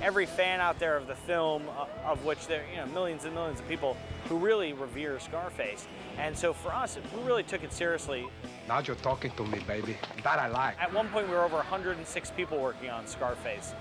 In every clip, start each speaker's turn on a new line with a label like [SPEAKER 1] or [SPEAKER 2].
[SPEAKER 1] every fan out there of the film, of which there are millions and millions of people who really revere Scarface. And so for us, we really took it seriously.
[SPEAKER 2] Now you're talking to me, baby. That I like.
[SPEAKER 1] At one point, we were over 106 people working on Scarface.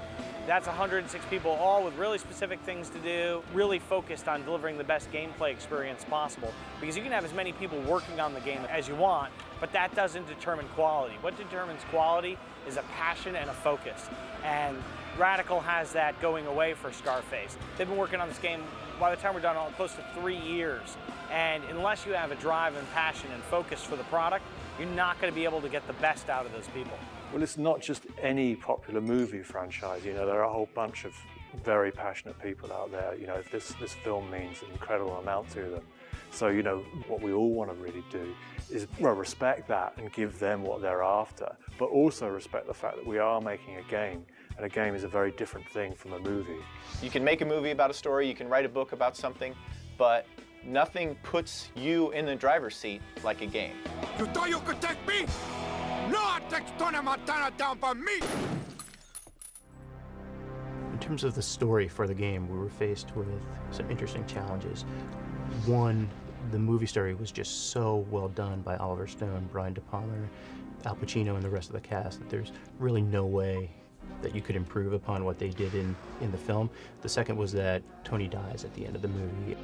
[SPEAKER 1] That's 106 people, all with really specific things to do, really focused on delivering the best gameplay experience possible. Because you can have as many people working on the game as you want, but that doesn't determine quality. What determines quality is a passion and a focus. And Radical has that going away for Scarface. They've been working on this game, by the time we're done, close to 3 years. And unless you have a drive and passion and focus for the product, you're not going to be able to get the best out of those people.
[SPEAKER 3] Well, it's not just any popular movie franchise. There are a whole bunch of very passionate people out there. This film means an incredible amount to them. So, what we all want to really do is respect that and give them what they're after, but also respect the fact that we are making a game, and a game is a very different thing from a movie.
[SPEAKER 4] You can make a movie about a story, you can write a book about something, but nothing puts you in the driver's seat like a game.
[SPEAKER 5] You thought you could take me? No one takes Tony Montana down by me!
[SPEAKER 6] In terms of the story for the game, we were faced with some interesting challenges. One, the movie story was just so well done by Oliver Stone, Brian De Palma, Al Pacino, and the rest of the cast that there's really no way that you could improve upon what they did in the film. The second was that Tony dies at the end of the movie.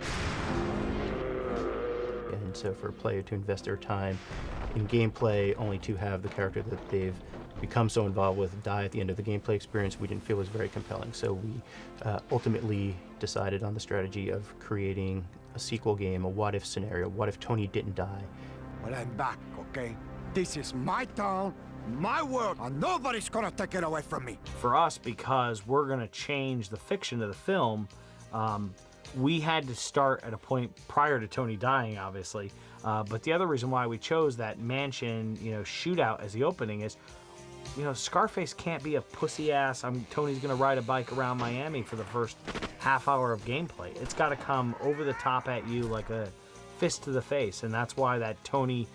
[SPEAKER 6] And so for a player to invest their time in gameplay only to have the character that they've become so involved with die at the end of the gameplay experience, we didn't feel was very compelling. So we ultimately decided on the strategy of creating a sequel game, a what-if scenario. What if Tony didn't die?
[SPEAKER 5] Well, I'm back, okay? This is my town, my world, and nobody's gonna take it away from me.
[SPEAKER 1] For us, because we're going to change the fiction of the film, we had to start at a point prior to Tony dying, obviously. But the other reason why we chose that mansion, shootout as the opening is, Scarface can't be a pussy ass, Tony's gonna ride a bike around Miami for the first half hour of gameplay. It's gotta come over the top at you like a fist to the face. And that's why that Tony,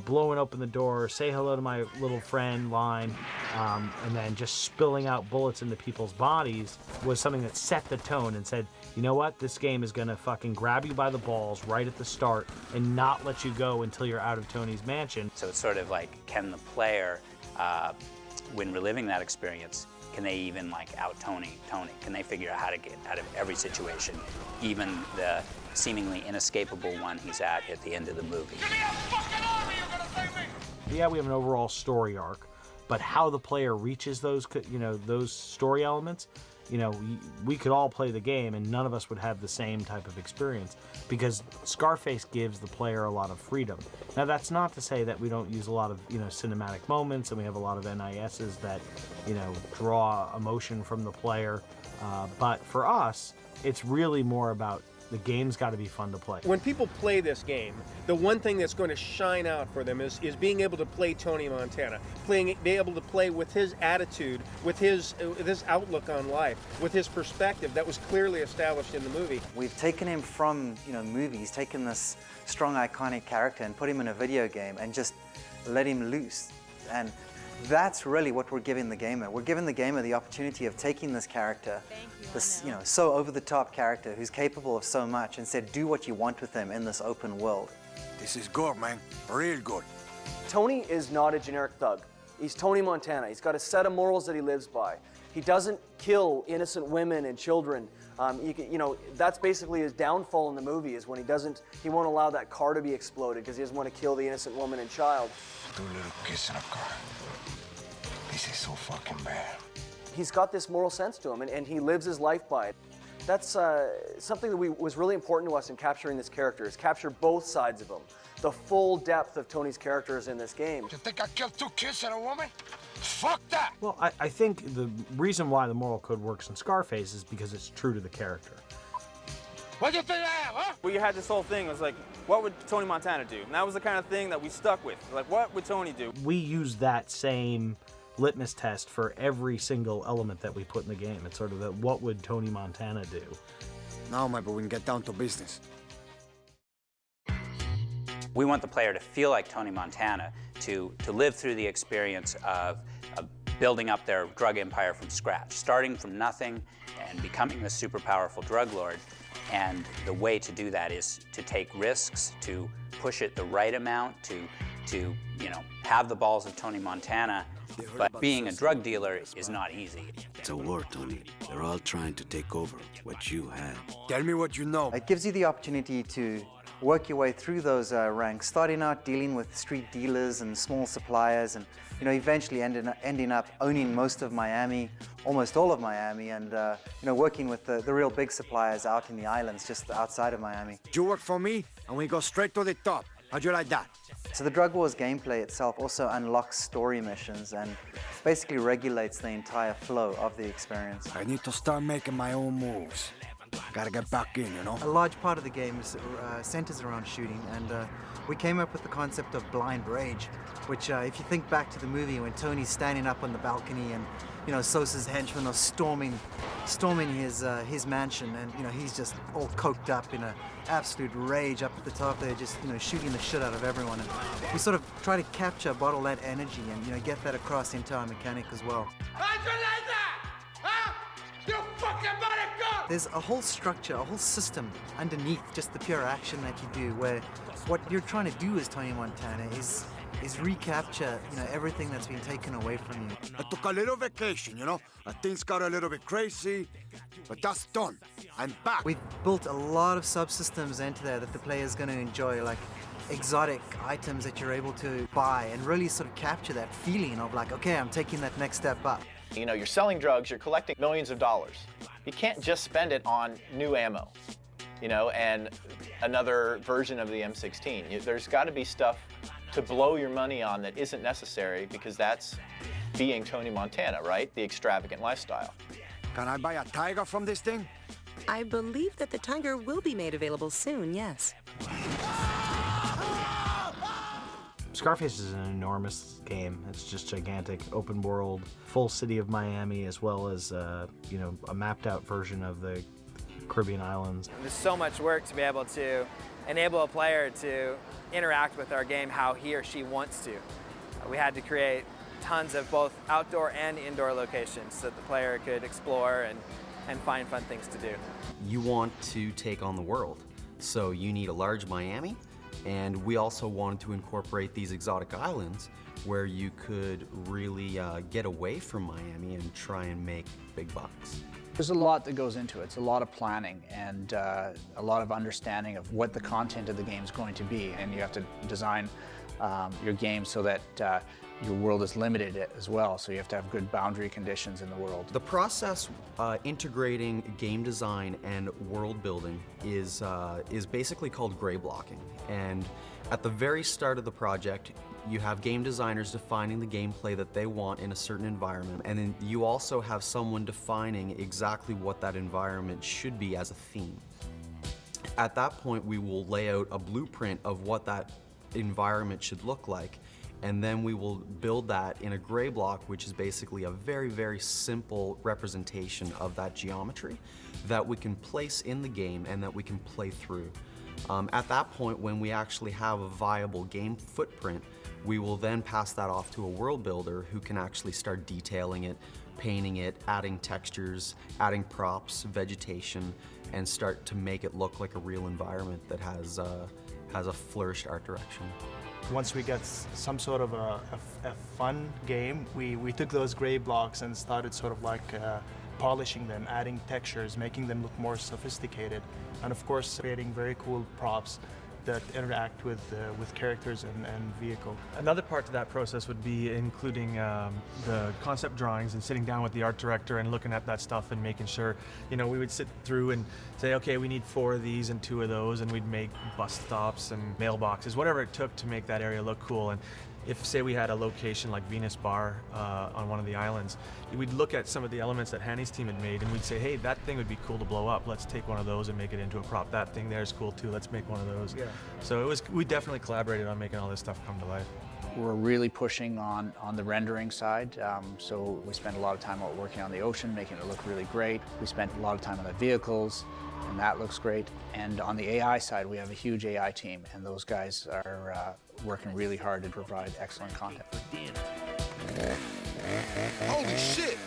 [SPEAKER 1] blowing open the door, say hello to my little friend line, and then just spilling out bullets into people's bodies was something that set the tone and said, you know what, this game is gonna fucking grab you by the balls right at the start and not let you go until you're out of Tony's mansion.
[SPEAKER 7] So it's sort of like, can the player, when reliving that experience, can they even out Tony? Can they figure out how to get out of every situation, even the seemingly inescapable one he's at the end of the movie?
[SPEAKER 5] Give me a fucking army, you're gonna save me!
[SPEAKER 1] Yeah, we have an overall story arc, but how the player reaches those, those story elements, we could all play the game and none of us would have the same type of experience because Scarface gives the player a lot of freedom. Now, that's not to say that we don't use a lot of, cinematic moments, and we have a lot of NISs that, draw emotion from the player. But for us, it's really more about the game's got to be fun to play.
[SPEAKER 8] When people play this game, the one thing that's going to shine out for them is being able to play Tony Montana, being able to play with his attitude, with his outlook on life, with his perspective that was clearly established in the movie.
[SPEAKER 9] We've taken him from movies, taken this strong iconic character and put him in a video game and just let him loose. And that's really what we're giving the gamer. We're giving the gamer the opportunity of taking this character, this so over-the-top character who's capable of so much, and said, do what you want with him in this open world.
[SPEAKER 5] This is good, man. Real good.
[SPEAKER 10] Tony is not a generic thug. He's Tony Montana. He's got a set of morals that he lives by. He doesn't kill innocent women and children. That's basically his downfall in the movie, is when he won't allow that car to be exploded because he doesn't want to kill the innocent woman and child.
[SPEAKER 5] Do a little kiss in a car. This is so fucking bad.
[SPEAKER 10] He's got this moral sense to him, and he lives his life by it. That's something that was really important to us in capturing this character, is capture both sides of him. The full depth of Tony's character is in this game.
[SPEAKER 5] You think I killed 2 kids and a woman? Fuck that!
[SPEAKER 1] Well, I think the reason why the moral code works in Scarface is because it's true to the character.
[SPEAKER 5] What do you think I am, huh?
[SPEAKER 11] We had this whole thing, it was like, what would Tony Montana do? And that was the kind of thing that we stuck with. Like, what would Tony do?
[SPEAKER 1] We use that same litmus test for every single element that we put in the game. It's sort of what would Tony Montana do?
[SPEAKER 5] Now, maybe we can get down to business.
[SPEAKER 7] We want the player to feel like Tony Montana, to live through the experience of building up their drug empire from scratch, starting from nothing and becoming a super powerful drug lord. And the way to do that is to take risks, to push it the right amount, to have the balls of Tony Montana. But being a drug dealer is not easy.
[SPEAKER 12] It's a war, Tony. They're all trying to take over what you had.
[SPEAKER 5] Tell me what you know.
[SPEAKER 9] It gives you the opportunity to work your way through those ranks, starting out dealing with street dealers and small suppliers, and eventually ending up owning most of Miami, almost all of Miami, and working with the real big suppliers out in the islands just outside of Miami.
[SPEAKER 5] You work for me, and we go straight to the top. How'd you like that?
[SPEAKER 9] So the Drug Wars gameplay itself also unlocks story missions and basically regulates the entire flow of the experience.
[SPEAKER 5] I need to start making my own moves. Gotta get back in,
[SPEAKER 9] A large part of the game centers around shooting, and we came up with the concept of blind rage, which if you think back to the movie when Tony's standing up on the balcony and Sosa's henchmen are storming his mansion, and he's just all coked up in an absolute rage up at the top there, just shooting the shit out of everyone. And we sort of try to bottle that energy and get that across into our mechanic as well. There's a whole structure, a whole system underneath just the pure action that you do, where what you're trying to do as Tony Montana is recapture, everything that's been taken away from you.
[SPEAKER 5] I took a little vacation, Things got a little bit crazy, but that's done. I'm back.
[SPEAKER 9] We've built a lot of subsystems into there that the player's going to enjoy, like exotic items that you're able to buy and really sort of capture that feeling of like, okay, I'm taking that next step up.
[SPEAKER 4] You're selling drugs, you're collecting millions of dollars. You can't just spend it on new ammo, and another version of the M16. There's got to be stuff to blow your money on that isn't necessary, because that's being Tony Montana, right? The extravagant lifestyle.
[SPEAKER 5] Can I buy a Tiger from this thing?
[SPEAKER 13] I believe that the Tiger will be made available soon, yes.
[SPEAKER 1] Scarface is an enormous game. It's just gigantic, open world, full city of Miami, as well as a mapped out version of the Caribbean islands.
[SPEAKER 11] There's so much work to be able to enable a player to interact with our game how he or she wants to. We had to create tons of both outdoor and indoor locations so that the player could explore and find fun things to do.
[SPEAKER 14] You want to take on the world, so you need a large Miami. And we also wanted to incorporate these exotic islands where you could really get away from Miami and try and make big bucks.
[SPEAKER 15] There's a lot that goes into it. It's a lot of planning and a lot of understanding of what the content of the game is going to be. And you have to design your game so that your world is limited as well. So you have to have good boundary conditions in the world.
[SPEAKER 14] The process integrating game design and world building is basically called gray blocking. And at the very start of the project, you have game designers defining the gameplay that they want in a certain environment, and then you also have someone defining exactly what that environment should be as a theme. At that point, we will lay out a blueprint of what that environment should look like, and then we will build that in a gray block, which is basically a very, very simple representation of that geometry that we can place in the game and that we can play through. At that point, when we actually have a viable game footprint, we will then pass that off to a world builder who can actually start detailing it, painting it, adding textures, adding props, vegetation, and start to make it look like a real environment that has a flourished art direction.
[SPEAKER 6] Once we get some sort of a fun game, we took those gray blocks and started sort of like polishing them, adding textures, making them look more sophisticated, and of course creating very cool props that interact with characters and vehicle.
[SPEAKER 16] Another part to that process would be including the concept drawings and sitting down with the art director and looking at that stuff and making sure, we would sit through and say, okay, we need 4 of these and 2 of those, and we'd make bus stops and mailboxes, whatever it took to make that area look cool. And if, say, we had a location like Venus Bar on one of the islands, we'd look at some of the elements that Hanny's team had made and we'd say, hey, that thing would be cool to blow up. Let's take one of those and make it into a prop. That thing there is cool too. Let's make one of those. Yeah. So we definitely collaborated on making all this stuff come to life.
[SPEAKER 15] We're really pushing on the rendering side. So we spent a lot of time working on the ocean, making it look really great. We spent a lot of time on the vehicles, and that looks great. And on the AI side, we have a huge AI team, and those guys are working really hard to provide excellent content.
[SPEAKER 5] Holy shit!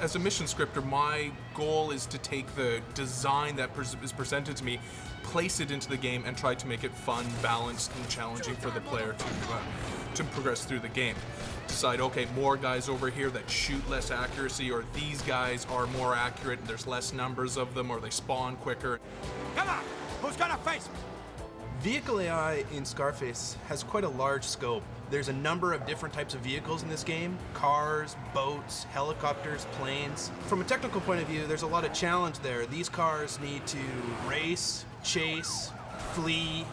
[SPEAKER 17] As a mission scripter, my goal is to take the design that is presented to me, place it into the game, and try to make it fun, balanced, and challenging for the player to progress through the game. Decide, okay, more guys over here that shoot less accuracy, or these guys are more accurate and there's less numbers of them, or they spawn quicker.
[SPEAKER 5] Come on! Who's gonna face me?
[SPEAKER 16] Vehicle AI in Scarface has quite a large scope. There's a number of different types of vehicles in this game: cars, boats, helicopters, planes. From a technical point of view, there's a lot of challenge there. These cars need to race, chase, flee,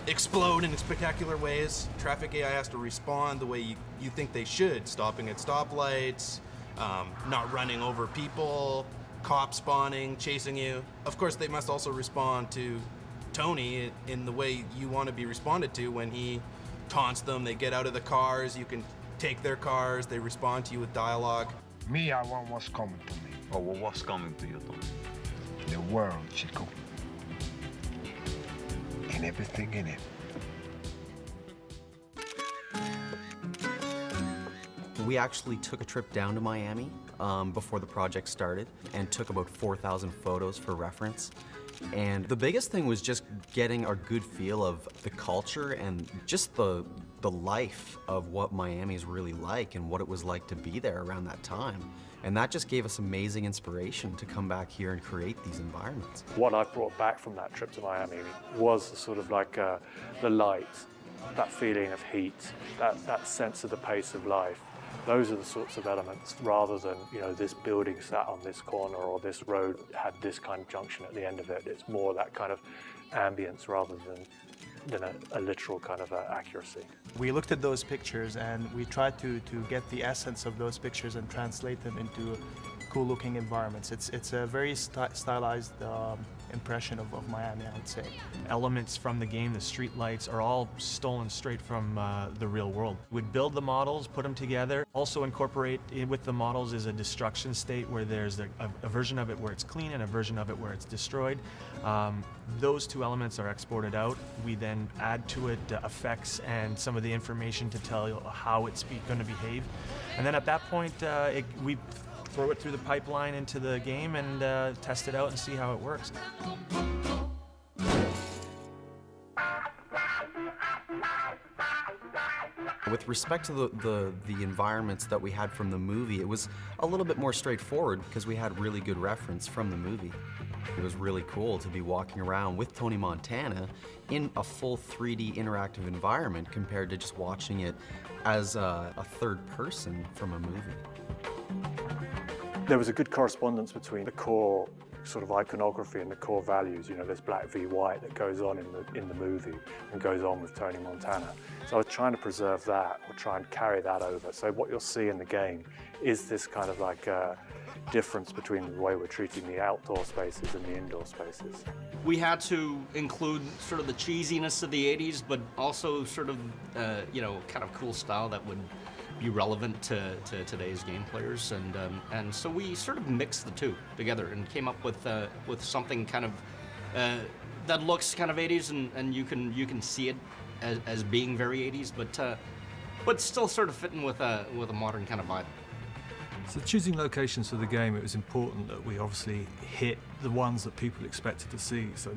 [SPEAKER 16] explode in spectacular ways. Traffic AI has to respond the way you think they should, stopping at stoplights, not running over people, cops spawning, chasing you. Of course, they must also respond to Tony in the way you want to be responded to. When he taunts them, they get out of the cars, you can take their cars, they respond to you with dialogue.
[SPEAKER 2] Me, I want what's coming to me.
[SPEAKER 18] Oh, well, what's coming to you, Tony?
[SPEAKER 2] The world, Chico. And everything in it.
[SPEAKER 14] We actually took a trip down to Miami before the project started and took about 4,000 photos for reference. And the biggest thing was just getting a good feel of the culture and just the life of what Miami is really like and what it was like to be there around that time. And that just gave us amazing inspiration to come back here and create these environments.
[SPEAKER 3] What I brought back from that trip to Miami was sort of like the light, that feeling of heat, that sense of the pace of life. Those are the sorts of elements, rather than, you know, this building sat on this corner or this road had this kind of junction at the end of it. It's more that kind of ambience rather than a literal kind of accuracy.
[SPEAKER 16] We looked at those pictures and we tried to get the essence of those pictures and translate them into cool-looking environments. It's a very stylized impression of Miami, I would say. Elements from the game, the street lights, are all stolen straight from the real world. We'd build the models, put them together. Also incorporate with the models is a destruction state where there's a version of it where it's clean and a version of it where it's destroyed. Those two elements are exported out. We then add to it effects and some of the information to tell you how it's going to behave. And then at that point, we throw it through the pipeline into the game and test it out and see how it works.
[SPEAKER 14] With respect to the environments that we had from the movie, it was a little bit more straightforward because we had really good reference from the movie. It was really cool to be walking around with Tony Montana in a full 3D interactive environment compared to just watching it as a third person from a movie.
[SPEAKER 3] There was a good correspondence between the core sort of iconography and the core values. You know, this black v white that goes on in the movie and goes on with Tony Montana. So I was trying to preserve that, or try and carry that over. So what you'll see in the game is this kind of like difference between the way we're treating the outdoor spaces and the indoor spaces.
[SPEAKER 19] We had to include sort of the cheesiness of the 80s, but also sort of, you know, kind of cool style that would be relevant to today's game players, and so we sort of mixed the two together and came up with something kind of that looks kind of 80s, and you can see it as being very 80s, but still sort of fitting with a modern kind of vibe.
[SPEAKER 20] So choosing locations for the game, it was important that we obviously hit the ones that people expected to see. So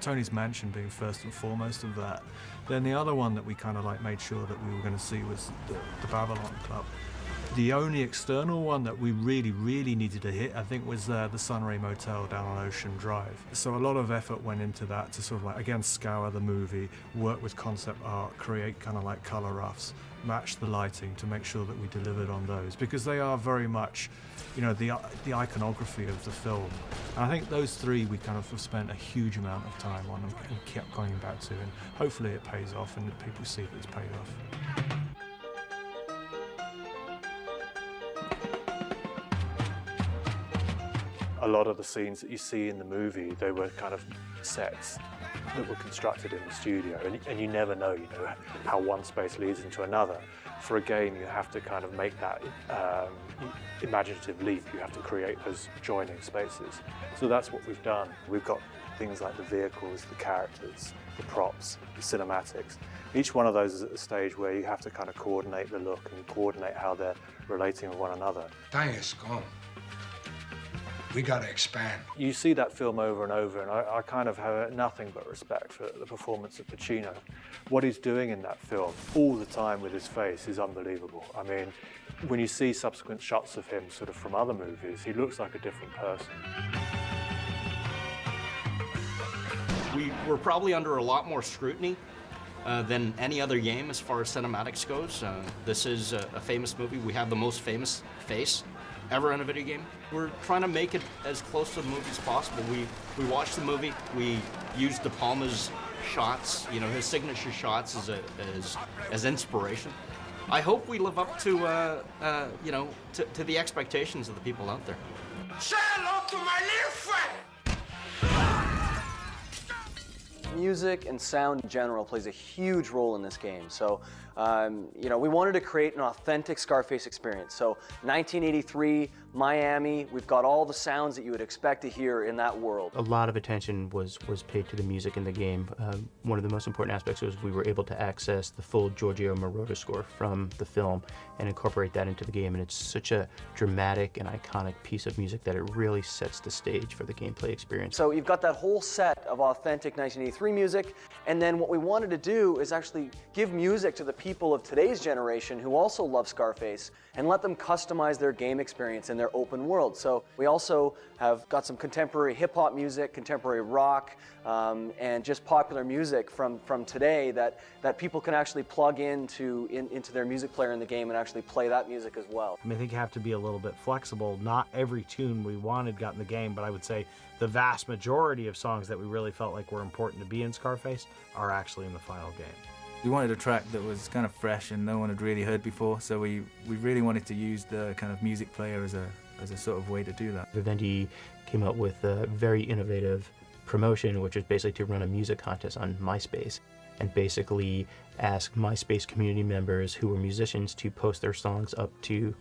[SPEAKER 20] Tony's mansion being first and foremost of that. Then the other one that we kind of like made sure that we were going to see was the Babylon Club. The only external one that we really needed to hit, I think, was the Sunray Motel down on Ocean Drive. So a lot of effort went into that to sort of like, again, scour the movie, work with concept art, create kind of like color roughs, match the lighting to make sure that we delivered on those, because they are very much, you know, the iconography of the film. And I think those three we kind of have spent a huge amount of time on and kept going back to, and hopefully it pays off and people see that it's paid off.
[SPEAKER 3] A lot of the scenes that you see in the movie, they were kind of sets that were constructed in the studio, and you never know, you know, how one space leads into another. For a game, you have to kind of make that imaginative leap. You have to create those joining spaces. So that's what we've done. We've got things like the vehicles, the characters, the props, the cinematics. Each one of those is at a stage where you have to kind of coordinate the look and coordinate how they're relating with one another.
[SPEAKER 2] Time is gone. We gotta expand.
[SPEAKER 3] You see that film over and over, and I kind of have nothing but respect for the performance of Pacino. What he's doing in that film all the time with his face is unbelievable. I mean, when you see subsequent shots of him sort of from other movies, he looks like a different person.
[SPEAKER 19] We were probably under a lot more scrutiny than any other game as far as cinematics goes. This is a famous movie. We have the most famous face ever in a video game. We're trying to make it as close to the movie as possible. We watched the movie. We used De Palma's shots, you know, his signature shots as inspiration. I hope we live up to, you know, to the expectations of the people out there.
[SPEAKER 5] Say hello to my little friend!
[SPEAKER 10] Music and sound in general plays a huge role in this game. So, you know, we wanted to create an authentic Scarface experience. So, 1983, Miami, we've got all the sounds that you would expect to hear in that world.
[SPEAKER 6] A lot of attention was paid to the music in the game. One of the most important aspects was we were able to access the full Giorgio Moroder score from the film and incorporate that into the game. And it's such a dramatic and iconic piece of music that it really sets the stage for the gameplay experience.
[SPEAKER 10] So you've got that whole set of authentic 1983 music, and then what we wanted to do is actually give music to the people of today's generation who also love Scarface and let them customize their game experience in their open world. So we also have got some contemporary hip-hop music, contemporary rock, and just popular music from today that people can actually plug into their music player in the game and actually play that music as well.
[SPEAKER 1] I mean, I think you have to be a little bit flexible. Not every tune we wanted got in the game, but I would say the vast majority of songs that we really felt like were important to be in Scarface are actually in the final game.
[SPEAKER 18] We wanted a track that was kind of fresh and no one had really heard before, so we really wanted to use the kind of music player as a sort of way to do that.
[SPEAKER 6] Vivendi came up with a very innovative promotion, which was basically to run a music contest on MySpace and basically ask MySpace community members who were musicians to post their songs up to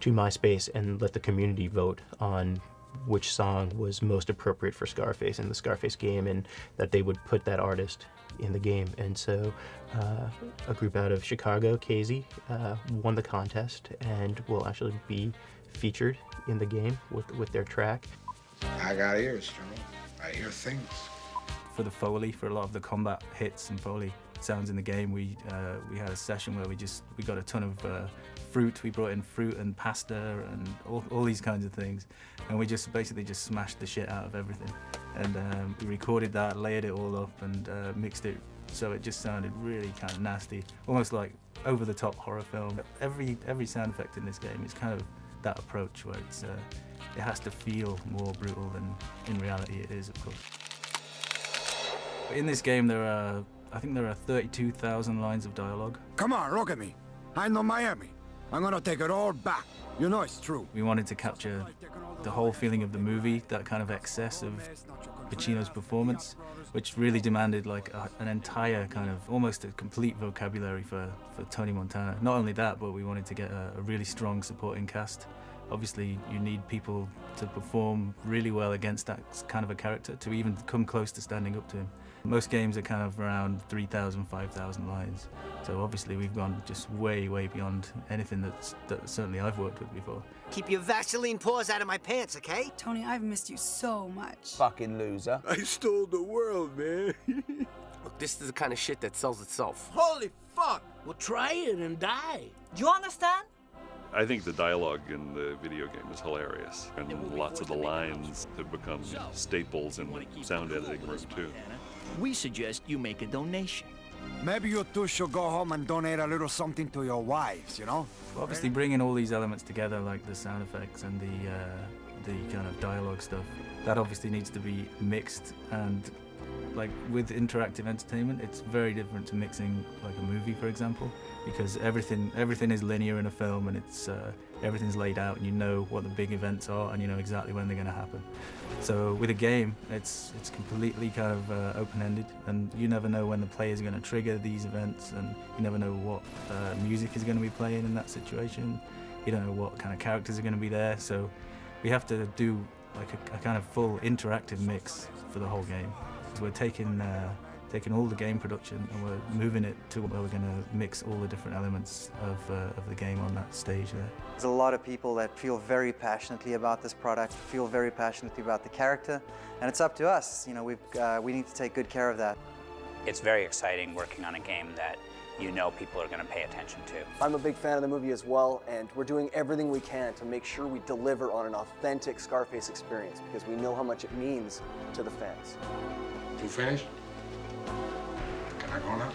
[SPEAKER 6] MySpace and let the community vote on which song was most appropriate for Scarface in the Scarface game, and that they would put that artist in the game. And so a group out of Chicago, KZ, won the contest and will actually be featured in the game with their track.
[SPEAKER 2] I got ears, Joe. I hear things.
[SPEAKER 18] For the Foley, for a lot of the combat hits and Foley sounds in the game, we had a session where we got a ton of fruit. We brought in fruit and pasta and all these kinds of things, and we basically smashed the shit out of everything. And we recorded that, layered it all up, and mixed it so it just sounded really kind of nasty, almost like over-the-top horror film. Every sound effect in this game is kind of that approach where it has to feel more brutal than in reality it is, of course. In this game, I think there are 32,000 lines of dialogue.
[SPEAKER 5] Come on, look at me. I know Miami. I'm gonna take it all back. You know it's true.
[SPEAKER 18] We wanted to capture the whole feeling of the movie, that kind of excess of Pacino's performance, which really demanded like an entire kind of, almost a complete vocabulary for Tony Montana. Not only that, but we wanted to get a really strong supporting cast. Obviously, you need people to perform really well against that kind of a character to even come close to standing up to him. Most games are kind of around 3,000, 5,000 lines. So obviously we've gone just way, way beyond anything that certainly I've worked with before.
[SPEAKER 21] Keep your Vaseline paws out of my pants, okay? Tony, I've missed you so much.
[SPEAKER 22] Fucking loser.
[SPEAKER 5] I stole the world, man.
[SPEAKER 22] Look, this is the kind of shit that sells itself.
[SPEAKER 21] Holy fuck!
[SPEAKER 22] Well, try it and die.
[SPEAKER 21] Do you understand?
[SPEAKER 23] I think the dialogue in the video game is hilarious, and lots of the lines have become staples in the sound editing room too.
[SPEAKER 21] We suggest you make a donation.
[SPEAKER 5] Maybe you two should go home and donate a little something to your wives, you know?
[SPEAKER 18] Obviously bringing all these elements together, like the sound effects and the kind of dialogue stuff, that obviously needs to be mixed, and like with interactive entertainment, it's very different to mixing like a movie, for example, because everything is linear in a film, and it's everything's laid out, and you know what the big events are, and you know exactly when they're going to happen. So with a game, it's completely kind of open-ended, and you never know when the player is going to trigger these events, and you never know what music is going to be playing in that situation. You don't know what kind of characters are going to be there, so we have to do like a kind of full interactive mix for the whole game. So we're taking all the game production and we're moving it to where we're going to mix all the different elements of the game on that stage there.
[SPEAKER 9] There's a lot of people that feel very passionately about this product, feel very passionately about the character, and it's up to us. You know, we need to take good care of that.
[SPEAKER 7] It's very exciting working on a game that you know people are going to pay attention to.
[SPEAKER 10] I'm a big fan of the movie as well, and we're doing everything we can to make sure we deliver on an authentic Scarface experience because we know how much it means to the fans.
[SPEAKER 2] You finished? Can I go now?